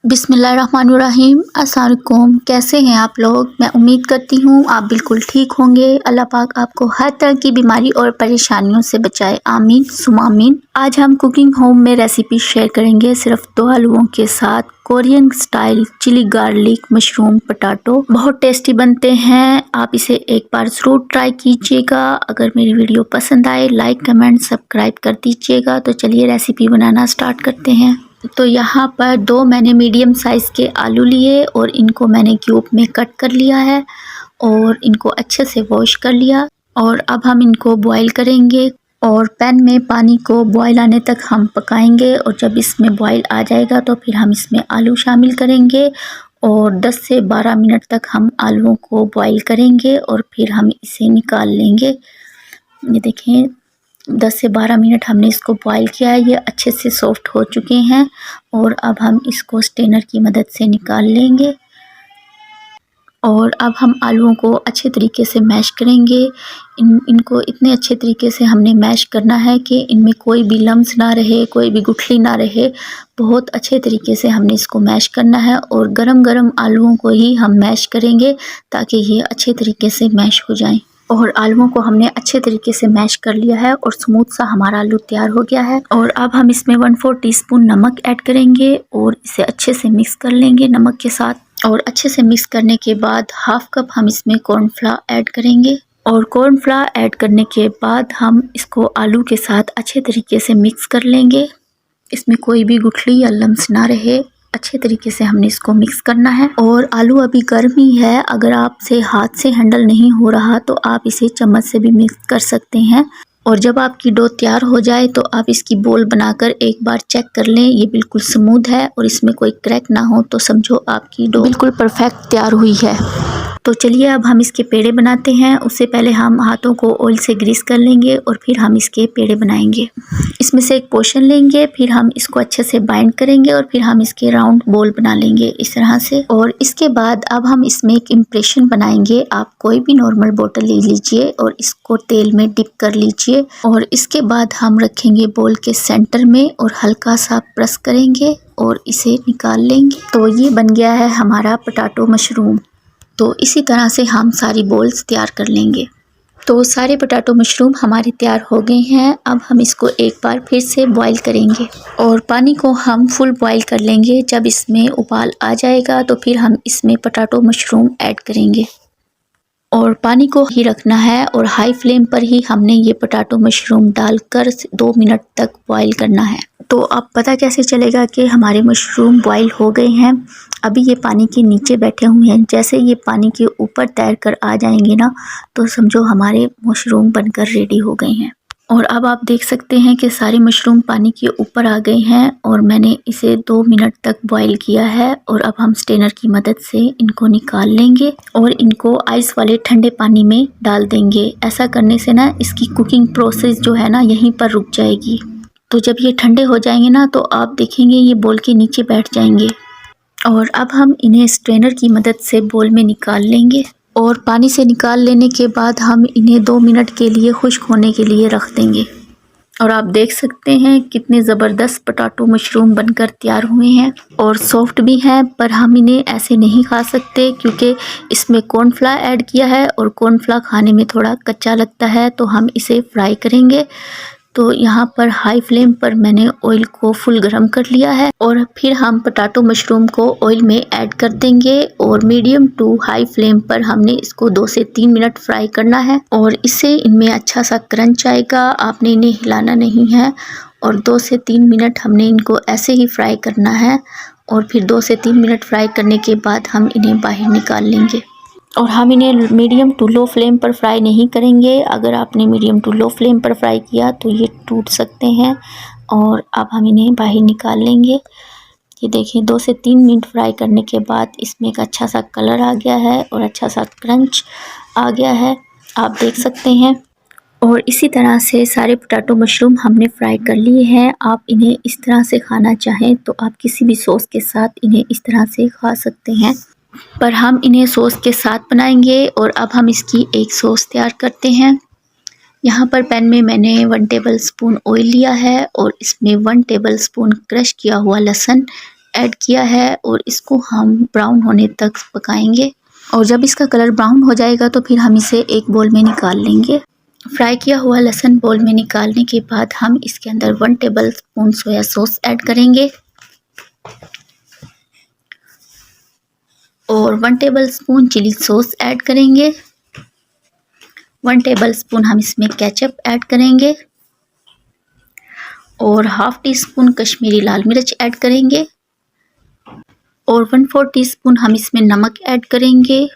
बिस्मिल्लाहिर्रहमानिर्रहीम। अस्सलाम वालेकुम। कैसे हैं आप लोग? मैं उम्मीद करती हूँ आप बिल्कुल ठीक होंगे। अल्लाह पाक आपको हर तरह की बीमारी और परेशानियों से बचाए, आमीन सुम्मा आमीन। आज हम कुकिंग होम में रेसिपी शेयर करेंगे सिर्फ 2 आलूओं के साथ। Korean style chili garlic mushroom potato बहुत टेस्टी बनते हैं। आप इसे एक बार ज़रूर ट्राई कीजिएगा। अगर मेरी वीडियो पसंद आए लाइक कमेंट सब्सक्राइब कर दीजिएगा। तो चलिए रेसिपी बनाना स्टार्ट करते हैं। तो यहाँ पर 2 मैंने मीडियम साइज़ के आलू लिए और इनको मैंने क्यूब में कट कर लिया है और इनको अच्छे से वॉश कर लिया। और अब हम इनको बॉईल करेंगे और पैन में पानी को बॉईल आने तक हम पकाएंगे। और जब इसमें बॉईल आ जाएगा तो फिर हम इसमें आलू शामिल करेंगे और 10 से 12 मिनट तक हम आलूओं को बॉईल करेंगे और फिर हम इसे निकाल लेंगे। ये देखें 10 से 12 मिनट हमने इसको बॉईल किया है। ये अच्छे से सॉफ्ट हो चुके हैं और अब हम इसको स्ट्रेनर की मदद से निकाल लेंगे। और अब हम आलूओं को अच्छे तरीके से मैश करेंगे। इनको इतने अच्छे तरीके से हमने मैश करना है कि इनमें कोई भी लम्स ना रहे, कोई भी गुठली ना रहे। बहुत अच्छे तरीके से हमने इसको मैश करना है और गरम गरम आलूओं को ही हम मैश करेंगे ताकि ये अच्छे तरीके से मैश हो जाएं। और आलूओं को हमने अच्छे तरीके से मैश कर लिया है और स्मूथ सा हमारा आलू तैयार हो गया है। और अब हम इसमें 1/4 टीस्पून नमक ऐड करेंगे और इसे अच्छे से मिक्स कर लेंगे नमक के साथ। और अच्छे से मिक्स करने के बाद हाफ कप हम इसमें कॉर्नफ्लावर ऐड करेंगे। और कॉर्नफ्लावर ऐड करने के बाद हम इसको आलू के साथ अच्छे तरीके से मिक्स कर लेंगे। इसमें कोई भी गुठली या लम्स ना रहे, अच्छे तरीके से हमने इसको मिक्स करना है। और आलू अभी गर्म ही है, अगर आपसे हाथ से हैंडल नहीं हो रहा तो आप इसे चम्मच से भी मिक्स कर सकते हैं। और जब आपकी डो तैयार हो जाए तो आप इसकी बोल बनाकर एक बार चेक कर लें। ये बिल्कुल स्मूथ है और इसमें कोई क्रैक ना हो तो समझो आपकी डो बिल्कुल परफेक्ट तैयार हुई है। तो चलिए अब हम इसके पेड़े बनाते हैं। उससे पहले हम हाथों को ऑयल से ग्रीस कर लेंगे और फिर हम इसके पेड़े बनाएंगे। इसमें से एक पोर्शन लेंगे, फिर हम इसको अच्छे से बाइंड करेंगे और फिर हम इसके राउंड बॉल बना लेंगे इस तरह से। और इसके बाद अब हम इसमें एक इम्प्रेशन बनाएंगे। आप कोई भी नॉर्मल बोतल ले लीजिए और इसको तेल में डिप कर लीजिए। और इसके बाद हम रखेंगे बॉल के सेंटर में और हल्का सा प्रेस करेंगे और इसे निकाल लेंगे। तो ये बन गया है हमारा पोटैटो मशरूम। तो इसी तरह से हम सारी बॉल्स तैयार कर लेंगे। तो सारे पोटैटो मशरूम हमारे तैयार हो गए हैं। अब हम इसको एक बार फिर से बॉईल करेंगे और पानी को हम फुल बॉईल कर लेंगे। जब इसमें उबाल आ जाएगा तो फिर हम इसमें पोटैटो मशरूम ऐड करेंगे और पानी को ही रखना है और हाई फ्लेम पर ही हमने ये पोटैटो मशरूम डालकर 2 मिनट तक बॉईल करना है। तो अब पता कैसे चलेगा कि हमारे मशरूम बॉईल हो गए हैं? अभी ये पानी के नीचे बैठे हुए हैं, जैसे ये पानी के ऊपर तैर कर आ जाएंगे ना तो समझो हमारे मशरूम बनकर रेडी हो गए हैं। और अब आप देख सकते हैं कि सारे मशरूम पानी के ऊपर आ गए हैं और मैंने इसे 2 मिनट तक बॉईल किया है। और अब हम स्ट्रेनर की मदद से इनको निकाल लेंगे और इनको आइस वाले ठंडे पानी में डाल देंगे। ऐसा करने से ना इसकी कुकिंग प्रोसेस जो है ना यहीं पर रुक जाएगी। तो जब ये ठंडे हो जाएंगे ना तो आप देखेंगे ये बोल के नीचे बैठ जाएंगे। और अब हम इन्हें स्ट्रेनर की मदद से बोल में निकाल लेंगे। और पानी से निकाल लेने के बाद हम इन्हें 2 मिनट के लिए खुश्क होने के लिए रख देंगे। और आप देख सकते हैं कितने ज़बरदस्त पोटैटो मशरूम बनकर तैयार हुए हैं और सॉफ्ट भी हैं। पर हम इन्हें ऐसे नहीं खा सकते क्योंकि इसमें कॉर्नफ्लावर ऐड किया है और कॉर्नफ्लावर खाने में थोड़ा कच्चा लगता है। तो हम इसे फ्राई करेंगे। तो यहाँ पर हाई फ्लेम पर मैंने ऑयल को फुल गरम कर लिया है और फिर हम पोटैटो मशरूम को ऑयल में ऐड कर देंगे और मीडियम टू हाई फ्लेम पर हमने इसको 2 से 3 मिनट फ्राई करना है। और इससे इनमें अच्छा सा क्रंच आएगा, आपने इन्हें हिलाना नहीं है। और 2 से 3 मिनट हमने इनको ऐसे ही फ्राई करना है। और फिर 2 से 3 मिनट फ्राई करने के बाद हम इन्हें बाहर निकाल लेंगे। और हम इन्हें मीडियम टू लो फ्लेम पर फ्राई नहीं करेंगे। अगर आपने मीडियम टू लो फ्लेम पर फ्राई किया तो ये टूट सकते हैं। और अब हम इन्हें बाहर निकाल लेंगे। ये देखिए 2 से 3 मिनट फ्राई करने के बाद इसमें एक अच्छा सा कलर आ गया है और अच्छा सा क्रंच आ गया है, आप देख सकते हैं। और इसी तरह से सारे पोटैटो मशरूम हमने फ्राई कर लिए हैं। आप इन्हें इस तरह से खाना चाहें तो आप किसी भी सॉस के साथ इन्हें इस तरह से खा सकते हैं, पर हम इन्हें सॉस के साथ बनाएंगे। और अब हम इसकी एक सॉस तैयार करते हैं। यहाँ पर पैन में मैंने 1 टेबल स्पून ऑयल लिया है और इसमें 1 टेबल स्पून क्रश किया हुआ लहसुन ऐड किया है और इसको हम ब्राउन होने तक पकाएंगे। और जब इसका कलर ब्राउन हो जाएगा तो फिर हम इसे एक बोल में निकाल लेंगे। फ्राई किया हुआ लहसुन बोल में निकालने के बाद हम इसके अंदर 1 टेबलस्पून सोया सॉस ऐड करेंगे और 1 टेबलस्पून चिली सॉस ऐड करेंगे। 1 टेबलस्पून हम इसमें केचप ऐड करेंगे और हाफ टी स्पून कश्मीरी लाल मिर्च ऐड करेंगे और 1/4 टीस्पून हम इसमें नमक ऐड करेंगे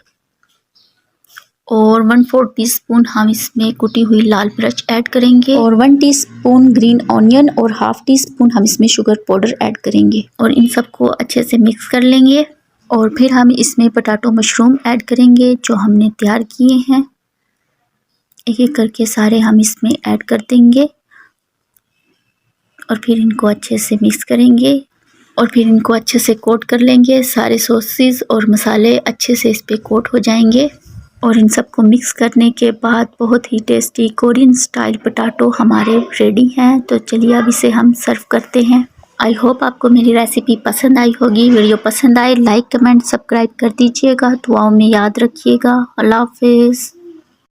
और 1/4 टीस्पून हम इसमें कुटी हुई लाल मिर्च ऐड करेंगे और 1 टीस्पून ग्रीन ऑनियन और हाफ टी स्पून हम इसमें शुगर पाउडर ऐड करेंगे और इन सबको अच्छे से मिक्स कर लेंगे। और फिर हम इसमें पोटैटो मशरूम ऐड करेंगे जो हमने तैयार किए हैं। एक एक करके सारे हम इसमें ऐड कर देंगे और फिर इनको अच्छे से मिक्स करेंगे और फिर इनको अच्छे से कोट कर लेंगे। सारे सॉसेस और मसाले अच्छे से इस पे कोट हो जाएंगे और इन सबको मिक्स करने के बाद बहुत ही टेस्टी कोरियन स्टाइल पोटैटो हमारे रेडी हैं। तो चलिए अब इसे हम सर्व करते हैं। आई होप आपको मेरी रेसिपी पसंद आई होगी। वीडियो पसंद आए लाइक कमेंट सब्सक्राइब कर दीजिएगा। दुआओं में याद रखिएगा। अल्लाह हाफिज़।